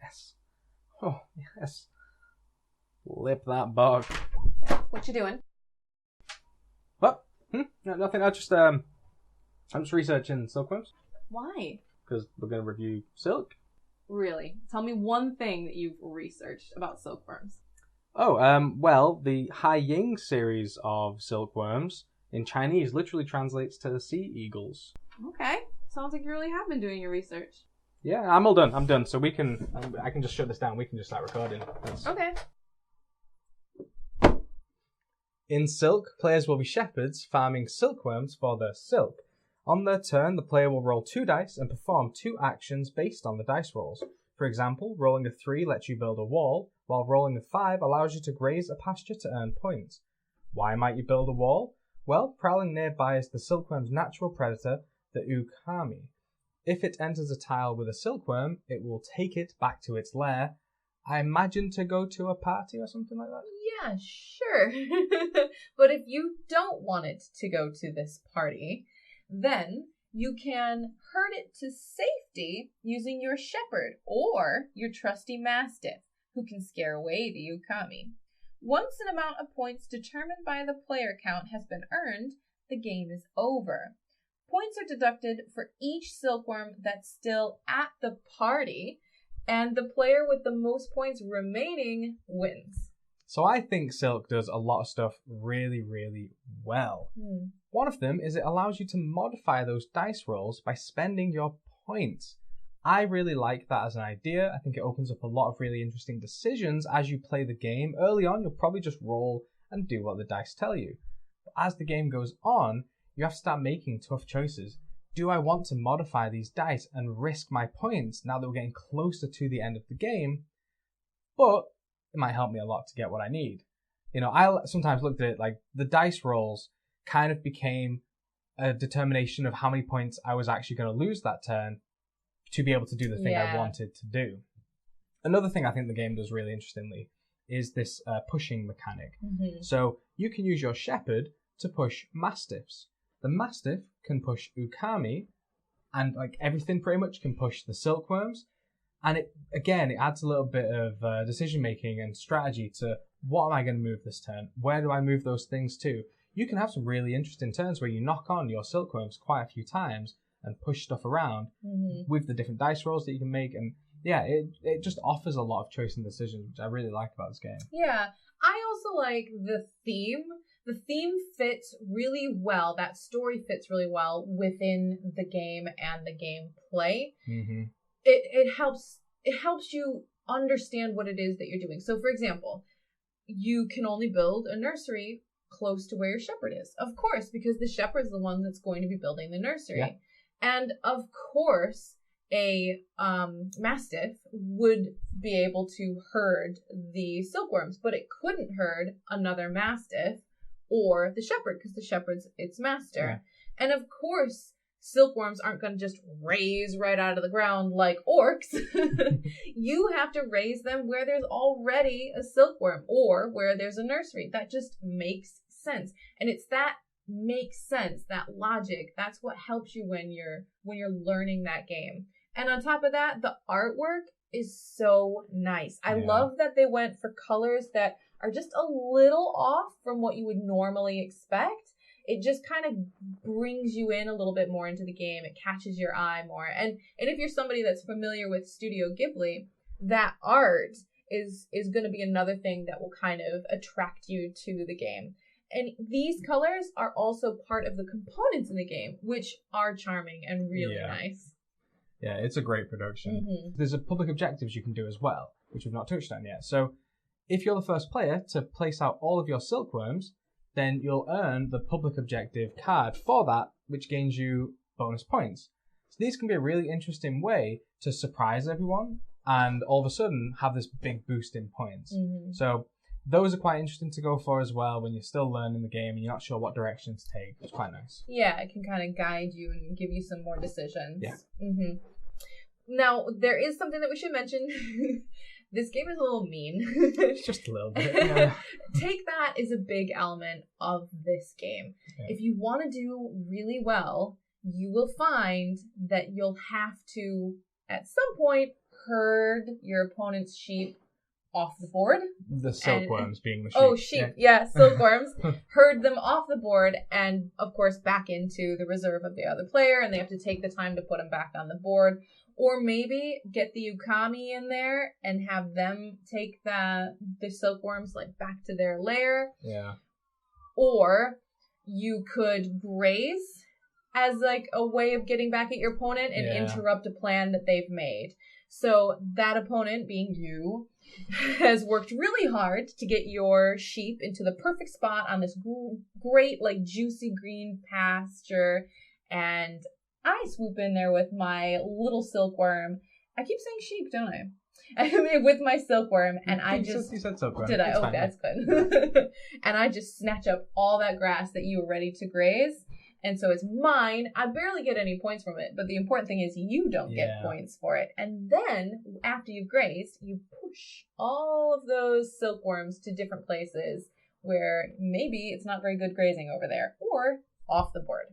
Yes. Oh, yes. Lip that bug. What you doing? What? No, nothing. I'm just researching silkworms. Why? Because we're going to review silk. Really? Tell me one thing that you've researched about silkworms. Oh, well, the Hai Ying series of silkworms in Chinese literally translates to sea eagles. Okay. Sounds like you really have been doing your research. Yeah, I'm all done. I'm done. So I can just shut this down. We can just start recording. Okay. In silk, players will be shepherds farming silkworms for their silk. On their turn, the player will roll 2 dice and perform 2 actions based on the dice rolls. For example, rolling a 3 lets you build a wall, while rolling a 5 allows you to graze a pasture to earn points. Why might you build a wall? Well, prowling nearby is the silkworm's natural predator, the ukami. If it enters a tile with a silkworm, it will take it back to its lair. I imagine to go to a party or something like that? Yeah, sure. But if you don't want it to go to this party, then you can herd it to safety using your shepherd or your trusty mastiff, who can scare away the ukami. Once an amount of points determined by the player count has been earned, the game is over. Points are deducted for each silkworm that's still at the party, and the player with the most points remaining wins. So I think silk does a lot of stuff really, really well. One of them is it allows you to modify those dice rolls by spending your points. I really like that as an idea. I think it opens up a lot of really interesting decisions as you play the game. Early on, you'll probably just roll and do what the dice tell you. But as the game goes on, you have to start making tough choices. Do I want to modify these dice and risk my points now that we're getting closer to the end of the game? But it might help me a lot to get what I need. You know, I sometimes looked at it like the dice rolls kind of became a determination of how many points I was actually going to lose that turn to be able to do the thing I wanted to do. Another thing I think the game does really interestingly is this pushing mechanic. So you can use your shepherd to push mastiffs. The mastiff can push ukami, and like everything pretty much can push the silkworms. And it adds a little bit of decision making and strategy to what am I going to move this turn? Where do I move those things to? You can have some really interesting turns where you knock on your silkworms quite a few times and push stuff around with the different dice rolls that you can make. And yeah, it just offers a lot of choice and decisions, which I really like about this game. Yeah, I also like the theme. The theme fits really well. That story fits really well within the game and the gameplay. It helps you understand what it is that you're doing. So, for example, you can only build a nursery close to where your shepherd is. Of course, because the shepherd's the one that's going to be building the nursery. Yeah. And of course, a mastiff would be able to herd the silkworms, but it couldn't herd another mastiff or the shepherd because the shepherd's its master. Yeah. And of course, silkworms aren't going to just raise right out of the ground like orcs. You have to raise them where there's already a silkworm or where there's a nursery. That just makes sense. And it's that makes sense, that logic. That's what helps you when you're learning that game. And on top of that, the artwork is so nice. I love that they went for colors that are just a little off from what you would normally expect. It just kind of brings you in a little bit more into the game. It catches your eye more. And if you're somebody that's familiar with Studio Ghibli, that art is going to be another thing that will kind of attract you to the game. And these colors are also part of the components in the game, which are charming and really nice. Yeah, it's a great production. There's a public objectives you can do as well, which we've not touched on yet. So if you're the first player to place out all of your silkworms, then you'll earn the public objective card for that, which gains you bonus points. So these can be a really interesting way to surprise everyone and all of a sudden have this big boost in points. So those are quite interesting to go for as well when you're still learning the game and you're not sure what direction to take. It's quite nice. Yeah, it can kind of guide you and give you some more decisions. Yeah. Now, there is something that we should mention. This game is a little mean. Just a little bit. Yeah. Take that is a big element of this game. Yeah. If you want to do really well, you will find that you'll have to, at some point, herd your opponent's sheep off the board. The silkworms being the sheep. Oh, sheep. Yeah, silkworms. Herd them off the board and, of course, back into the reserve of the other player, and they have to take the time to put them back on the board. Or maybe get the Ukami in there and have them take the silkworms like back to their lair. Yeah. Or you could graze as like a way of getting back at your opponent and interrupt a plan that they've made. So that opponent, being you, has worked really hard to get your sheep into the perfect spot on this great, like, juicy green pasture, and I swoop in there with my little silkworm. I keep saying sheep, don't I? I mean, with my silkworm, and You said silkworm. Did I? It's oh, fine. That's good. And I just snatch up all that grass that you were ready to graze. And so it's mine. I barely get any points from it, but the important thing is you don't get points for it. And then, after you've grazed, you push all of those silkworms to different places where maybe it's not very good grazing over there, or off the board.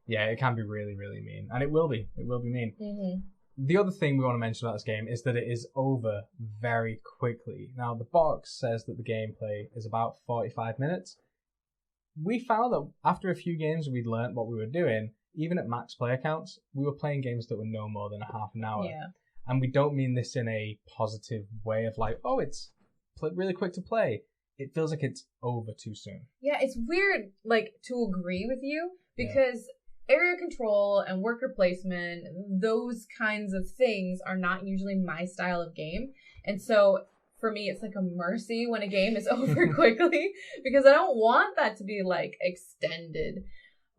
Yeah, it can be really, really mean. And it will be. It will be mean. Mm-hmm. The other thing we want to mention about this game is that it is over very quickly. Now, the box says that the gameplay is about 45 minutes. We found that after a few games we'd learnt what we were doing, even at max player counts, we were playing games that were no more than a half an hour. Yeah. And we don't mean this in a positive way of like, oh, it's really quick to play. It feels like it's over too soon. Yeah, it's weird, like, to agree with you, because area control and worker placement, those kinds of things are not usually my style of game. And so for me, it's like a mercy when a game is over quickly, because I don't want that to be, like, extended.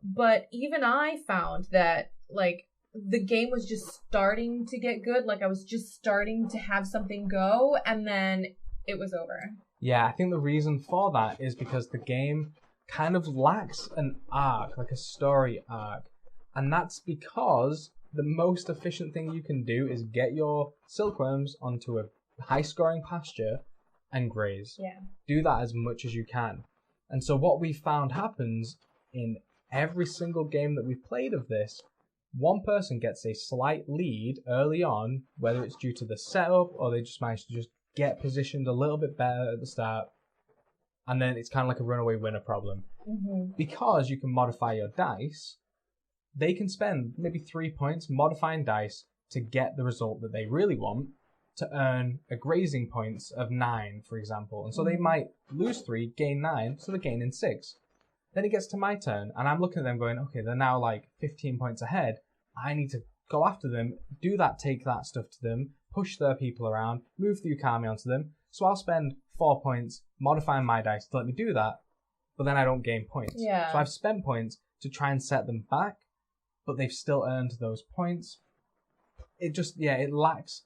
But even I found that, like, the game was just starting to get good. Like, I was just starting to have something go, and then it was over. Yeah, I think the reason for that is because the game kind of lacks an arc, like a story arc. And that's because the most efficient thing you can do is get your silkworms onto a high-scoring pasture and graze. Yeah. Do that as much as you can. And so what we found happens in every single game that we've played of this, one person gets a slight lead early on, whether it's due to the setup or they just managed to just get positioned a little bit better at the start, and then it's kind of like a runaway winner problem. Mm-hmm. Because you can modify your dice, they can spend maybe 3 points modifying dice to get the result that they really want, to earn a grazing points of 9, for example. And so they might lose 3, gain 9, so they're gaining 6. Then it gets to my turn, and I'm looking at them going, okay, they're now like 15 points ahead. I need to go after them, do that, take that stuff to them, push their people around, move the Ukami onto them. So I'll spend 4 points modifying my dice to let me do that, but then I don't gain points. Yeah. So I've spent points to try and set them back, but they've still earned those points. It just, it lacks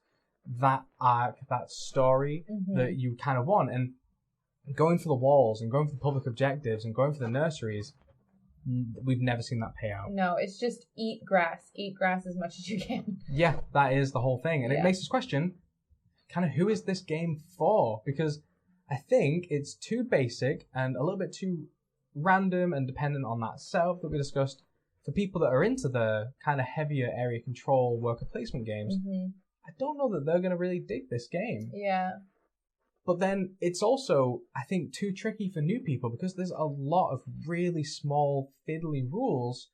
that arc, that story that you kind of want. And going for the walls and going for the public objectives and going for the nurseries, we've never seen that pay out. No, it's just eat grass as much as you can. Yeah, that is the whole thing. And it makes us question, kind of, who is this game for? Because I think it's too basic and a little bit too random and dependent on that setup that we discussed. For people that are into the kind of heavier area control worker placement games, I don't know that they're going to really dig this game. Yeah. But then it's also, I think, too tricky for new people because there's a lot of really small, fiddly rules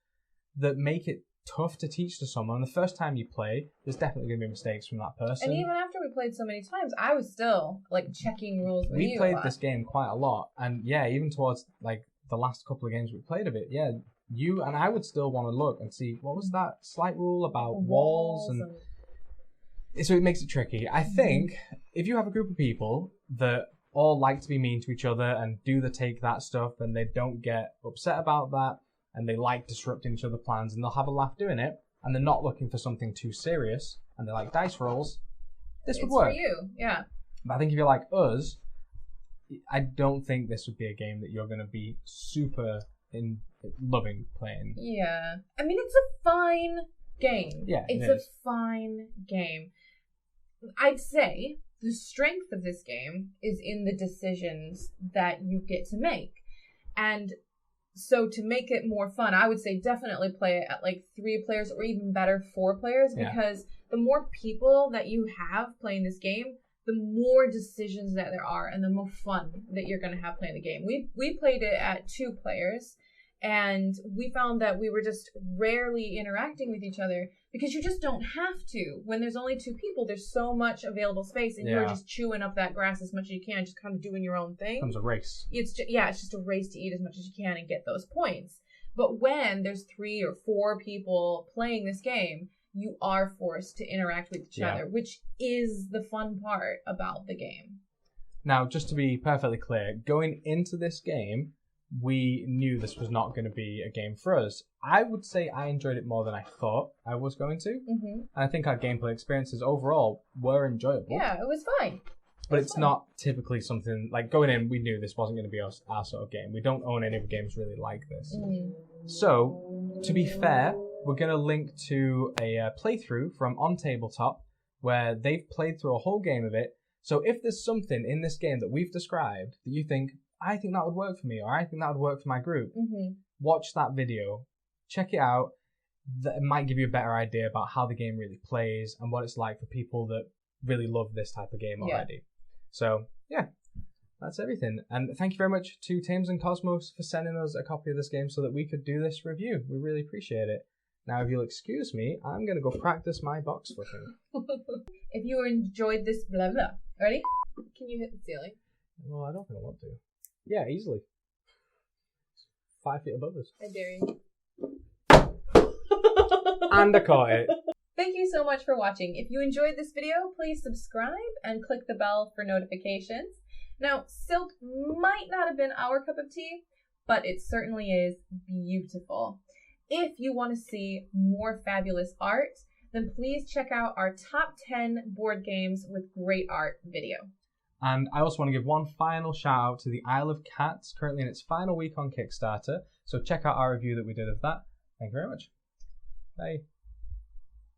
that make it tough to teach to someone. The first time you play, there's definitely going to be mistakes from that person. And even after we played so many times, I was still, like, checking rules with you. We played this game quite a lot. And yeah, even towards, like, the last couple of games we played of it, you and I would still want to look and see, what was that slight rule about walls and... So it makes it tricky. I think if you have a group of people that all like to be mean to each other and do the take that stuff and they don't get upset about that and they like disrupting each other's plans and they'll have a laugh doing it and they're not looking for something too serious and they like dice rolls, this would work. It's for you, yeah. But I think if you're like us, I don't think this would be a game that you're going to be super loving playing. Yeah. I mean, it's a fine game. Yeah, it's a fine game. I'd say the strength of this game is in the decisions that you get to make. And So to make it more fun, I would say definitely play it at like 3 players or even better 4 players, because the more people that you have playing this game, the more decisions that there are and the more fun that you're going to have playing the game. We played it at 2 players, and we found that we were just rarely interacting with each other because you just don't have to. When there's only 2 people, there's so much available space, and you're just chewing up that grass as much as you can, just kind of doing your own thing. It becomes a race. It's just a race to eat as much as you can and get those points. But when there's 3 or 4 people playing this game, you are forced to interact with each other, which is the fun part about the game. Now, just to be perfectly clear, going into this game, we knew this was not going to be a game for us. I would say I enjoyed it more than I thought I was going to. Mm-hmm. And I think our gameplay experiences overall were enjoyable. Yeah, it was fine. But it's not typically something, like going in, we knew this wasn't going to be our sort of game. We don't own any of games really like this. Mm-hmm. So, to be fair, we're going to link to a playthrough from On Tabletop where they've played through a whole game of it. So if there's something in this game that we've described that you think, I think that would work for me, or I think that would work for my group, watch that video, check it out. That might give you a better idea about how the game really plays and what it's like for people that really love this type of game already. So, yeah, that's everything. And thank you very much to Thames and Kosmos for sending us a copy of this game so that we could do this review. We really appreciate it. Now, if you'll excuse me, I'm going to go practice my box flipping. If you enjoyed this blah blah. Ready? Can you hit the ceiling? Well, I don't think I want to. Yeah, easily. 5 feet above us. I dare you. And I caught it. Thank you so much for watching. If you enjoyed this video, please subscribe and click the bell for notifications. Now, Silk might not have been our cup of tea, but it certainly is beautiful. If you want to see more fabulous art, then please check out our top 10 board games with great art video. And I also want to give one final shout out to the Isle of Cats, currently in its final week on Kickstarter. So check out our review that we did of that. Thank you very much. Bye.